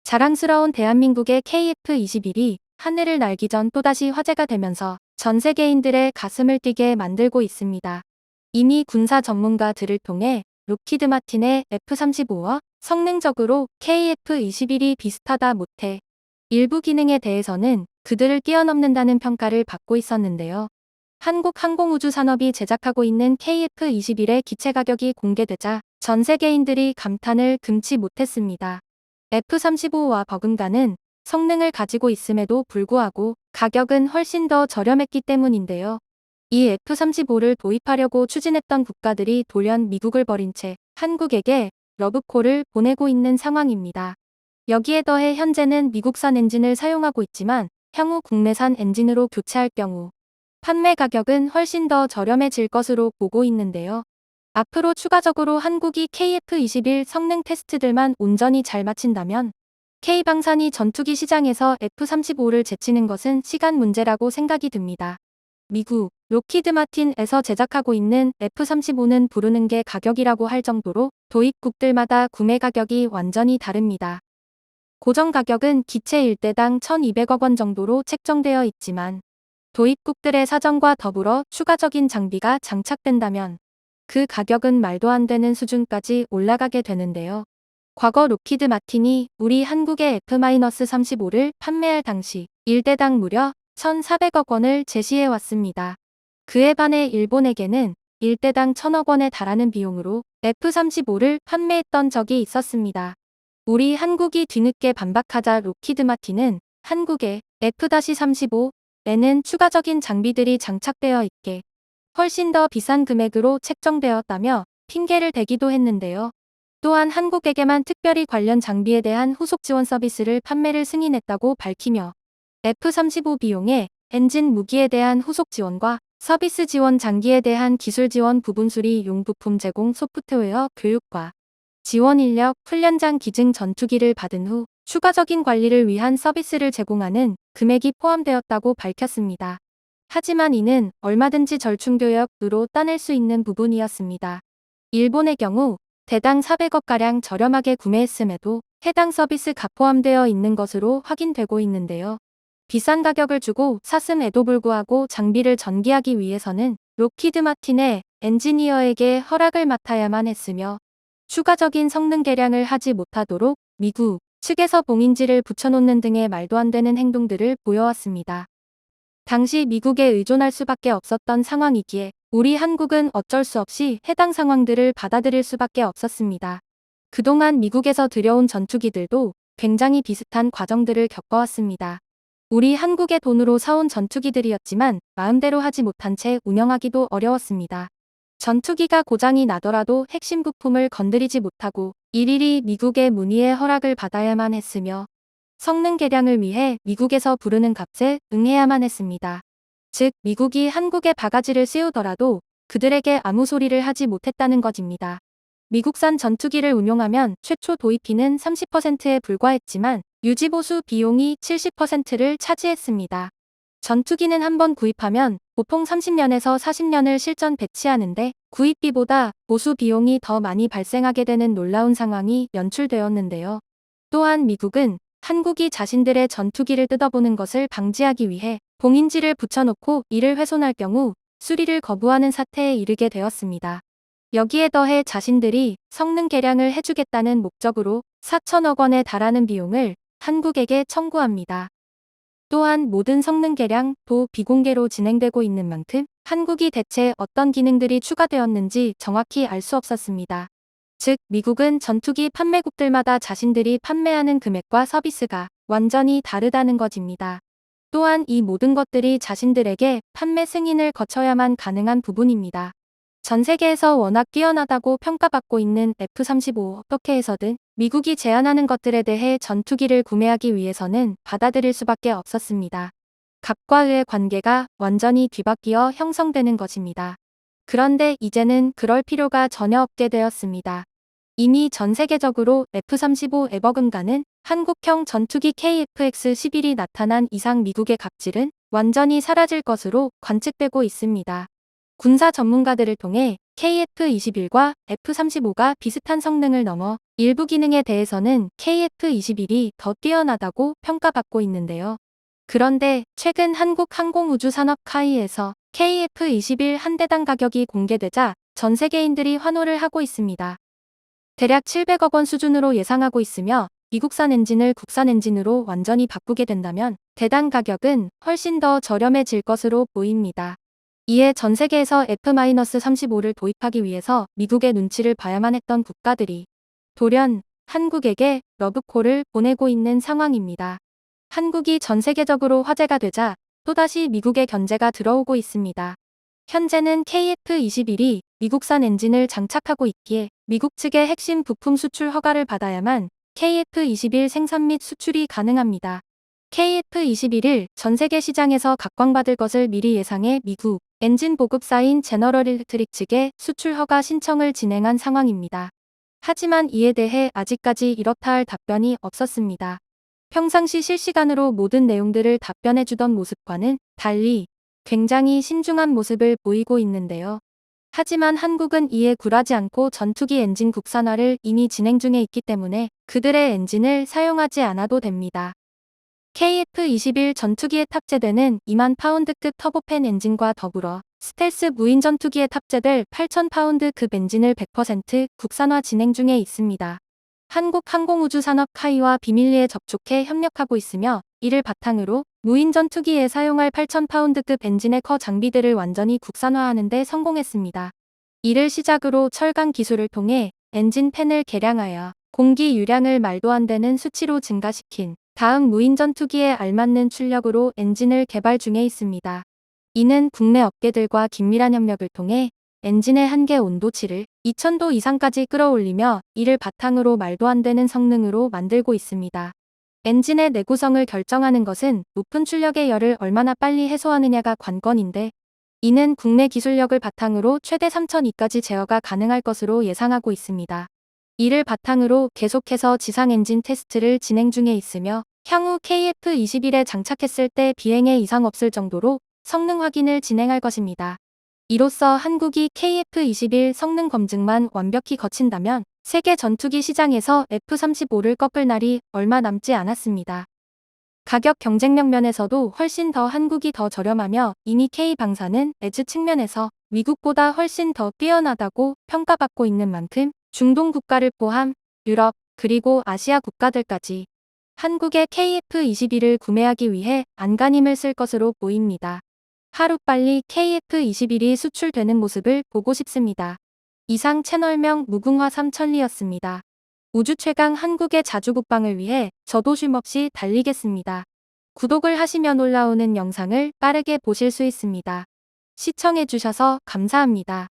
자랑스러운 대한민국의 KF-21이 하늘을 날기 전 또다시 화제가 되면서 전 세계인들의 가슴을 뛰게 만들고 있습니다. 이미 군사 전문가들을 통해 록히드 마틴의 F-35와 성능적으로 KF-21이 비슷하다 못해 일부 기능에 대해서는 그들을 뛰어넘는다는 평가를 받고 있었는데요. 한국 항공우주 산업이 제작하고 있는 KF-21의 기체 가격이 공개되자 전 세계인들이 감탄을 금치 못했습니다. F-35와 버금가는 성능을 가지고 있음에도 불구하고 가격은 훨씬 더 저렴했기 때문인데요. 이 F-35를 도입하려고 추진했던 국가들이 돌연 미국을 버린 채 한국에게 러브콜을 보내고 있는 상황입니다. 여기에 더해 현재는 미국산 엔진을 사용하고 있지만 향후 국내산 엔진으로 교체할 경우 판매 가격은 훨씬 더 저렴해질 것으로 보고 있는데요. 앞으로 추가적으로 한국이 KF-21 성능 테스트들만 온전히 잘 마친다면 K방산이 전투기 시장에서 F-35를 제치는 것은 시간 문제라고 생각이 듭니다. 미국, 록히드 마틴에서 제작하고 있는 F-35는 부르는 게 가격이라고 할 정도로 도입국들마다 구매 가격이 완전히 다릅니다. 고정 가격은 기체 1대당 1,200억 원 정도로 책정되어 있지만 도입국들의 사정과 더불어 추가적인 장비가 장착된다면 그 가격은 말도 안 되는 수준까지 올라가게 되는데요. 과거 록히드 마틴이 우리 한국의 F-35를 판매할 당시 1대당 무려 1,400억 원을 제시해 왔습니다. 그에 반해 일본에게는 1대당 1,000억 원에 달하는 비용으로 F-35를 판매했던 적이 있었습니다. 우리 한국이 뒤늦게 반박하자 록히드 마틴은 한국의 F-35에는 추가적인 장비들이 장착되어 있게 훨씬 더 비싼 금액으로 책정되었다며 핑계를 대기도 했는데요. 또한 한국에게만 특별히 관련 장비에 대한 후속 지원 서비스를 판매를 승인했다고 밝히며 F-35 비용에 엔진 무기에 대한 후속 지원과 서비스 지원 장기에 대한 기술 지원 부분 수리 용부품 제공 소프트웨어 교육과 지원 인력 훈련장 기증 전투기를 받은 후 추가적인 관리를 위한 서비스를 제공하는 금액이 포함되었다고 밝혔습니다. 하지만 이는 얼마든지 절충교역으로 따낼 수 있는 부분이었습니다. 일본의 경우 대당 400억가량 저렴하게 구매했음에도 해당 서비스가 포함되어 있는 것으로 확인되고 있는데요. 비싼 가격을 주고 샀음에도 불구하고 장비를 전기하기 위해서는 록히드 마틴의 엔지니어에게 허락을 맡아야만 했으며 추가적인 성능 개량을 하지 못하도록 미국 측에서 봉인지를 붙여놓는 등의 말도 안 되는 행동들을 보여왔습니다. 당시 미국에 의존할 수밖에 없었던 상황이기에 우리 한국은 어쩔 수 없이 해당 상황들을 받아들일 수밖에 없었습니다. 그동안 미국에서 들여온 전투기들도 굉장히 비슷한 과정들을 겪어왔습니다. 우리 한국의 돈으로 사온 전투기들이었지만 마음대로 하지 못한 채 운영하기도 어려웠습니다. 전투기가 고장이 나더라도 핵심 부품을 건드리지 못하고 일일이 미국의 문의에 허락을 받아야만 했으며 성능 개량을 위해 미국에서 부르는 값에 응해야만 했습니다. 즉 미국이 한국에 바가지를 씌우더라도 그들에게 아무 소리를 하지 못했다는 것입니다. 미국산 전투기를 운용하면 최초 도입비는 30%에 불과했지만 유지보수 비용이 70%를 차지했습니다. 전투기는 한번 구입하면 보통 30년에서 40년을 실전 배치하는데 구입비보다 보수 비용이 더 많이 발생하게 되는 놀라운 상황이 연출되었는데요. 또한 미국은 한국이 자신들의 전투기를 뜯어보는 것을 방지하기 위해 봉인지를 붙여놓고 이를 훼손할 경우 수리를 거부하는 사태에 이르게 되었습니다. 여기에 더해 자신들이 성능 개량을 해주겠다는 목적으로 4천억 원에 달하는 비용을 한국에게 청구합니다. 또한 모든 성능 개량도 비공개로 진행되고 있는 만큼 한국이 대체 어떤 기능들이 추가되었는지 정확히 알 수 없었습니다. 즉 미국은 전투기 판매국들마다 자신들이 판매하는 금액과 서비스가 완전히 다르다는 것입니다. 또한 이 모든 것들이 자신들에게 판매 승인을 거쳐야만 가능한 부분입니다. 전 세계에서 워낙 뛰어나다고 평가받고 있는 F-35 어떻게 해서든 미국이 제안하는 것들에 대해 전투기를 구매하기 위해서는 받아들일 수밖에 없었습니다. 갑과 을의 관계가 완전히 뒤바뀌어 형성되는 것입니다. 그런데 이제는 그럴 필요가 전혀 없게 되었습니다. 이미 전 세계적으로 F-35에 버금가는 한국형 전투기 KF-X-11이 나타난 이상 미국의 갑질은 완전히 사라질 것으로 관측되고 있습니다. 군사 전문가들을 통해 KF-21과 F-35가 비슷한 성능을 넘어 일부 기능에 대해서는 KF-21이 더 뛰어나다고 평가받고 있는데요. 그런데 최근 한국항공우주산업카이에서 KF-21 한 대당 가격이 공개되자 전 세계인들이 환호를 하고 있습니다. 대략 700억 원 수준으로 예상하고 있으며 미국산 엔진을 국산 엔진으로 완전히 바꾸게 된다면 대당 가격은 훨씬 더 저렴해질 것으로 보입니다. 이에 전 세계에서 F-35를 도입하기 위해서 미국의 눈치를 봐야만 했던 국가들이 돌연 한국에게 러브콜을 보내고 있는 상황입니다. 한국이 전 세계적으로 화제가 되자 또다시 미국의 견제가 들어오고 있습니다. 현재는 KF-21이 미국산 엔진을 장착하고 있기에 미국 측의 핵심 부품 수출 허가를 받아야만 KF-21 생산 및 수출이 가능합니다. KF-21을 전 세계 시장에서 각광받을 것을 미리 예상해 미국 엔진 보급사인 제너럴 일렉트릭 측에 수출 허가 신청을 진행한 상황입니다. 하지만 이에 대해 아직까지 이렇다 할 답변이 없었습니다. 평상시 실시간으로 모든 내용들을 답변해주던 모습과는 달리 굉장히 신중한 모습을 보이고 있는데요. 하지만 한국은 이에 굴하지 않고 전투기 엔진 국산화를 이미 진행 중에 있기 때문에 그들의 엔진을 사용하지 않아도 됩니다. KF-21 전투기에 탑재되는 2만 파운드급 터보팬 엔진과 더불어 스텔스 무인 전투기에 탑재될 8,000 파운드급 엔진을 100% 국산화 진행 중에 있습니다. 한국항공우주산업카이와 비밀리에 접촉해 협력하고 있으며 이를 바탕으로 무인 전투기에 사용할 8,000 파운드급 엔진의 커 장비들을 완전히 국산화하는 데 성공했습니다. 이를 시작으로 철강 기술을 통해 엔진 팬을 개량하여 공기 유량을 말도 안 되는 수치로 증가시킨 다음 무인 전투기에 알맞는 출력으로 엔진을 개발 중에 있습니다. 이는 국내 업계들과 긴밀한 협력을 통해 엔진의 한계 온도치를 2000도 이상까지 끌어올리며 이를 바탕으로 말도 안 되는 성능으로 만들고 있습니다. 엔진의 내구성을 결정하는 것은 높은 출력의 열을 얼마나 빨리 해소하느냐가 관건인데 이는 국내 기술력을 바탕으로 최대 3002까지 제어가 가능할 것으로 예상하고 있습니다. 이를 바탕으로 계속해서 지상 엔진 테스트를 진행 중에 있으며 향후 KF-21에 장착했을 때 비행에 이상 없을 정도로 성능 확인을 진행할 것입니다. 이로써 한국이 KF-21 성능 검증만 완벽히 거친다면 세계 전투기 시장에서 F-35를 꺾을 날이 얼마 남지 않았습니다. 가격 경쟁력 면에서도 훨씬 더 한국이 더 저렴하며 이미 K방사는 에즈 측면에서 미국보다 훨씬 더 뛰어나다고 평가받고 있는 만큼 중동 국가를 포함 유럽 그리고 아시아 국가들까지 한국의 KF-21을 구매하기 위해 안간힘을 쓸 것으로 보입니다. 하루빨리 KF-21이 수출되는 모습을 보고 싶습니다. 이상 채널명 무궁화 삼천리였습니다. 우주 최강 한국의 자주국방을 위해 저도 쉼없이 달리겠습니다. 구독을 하시면 올라오는 영상을 빠르게 보실 수 있습니다. 시청해주셔서 감사합니다.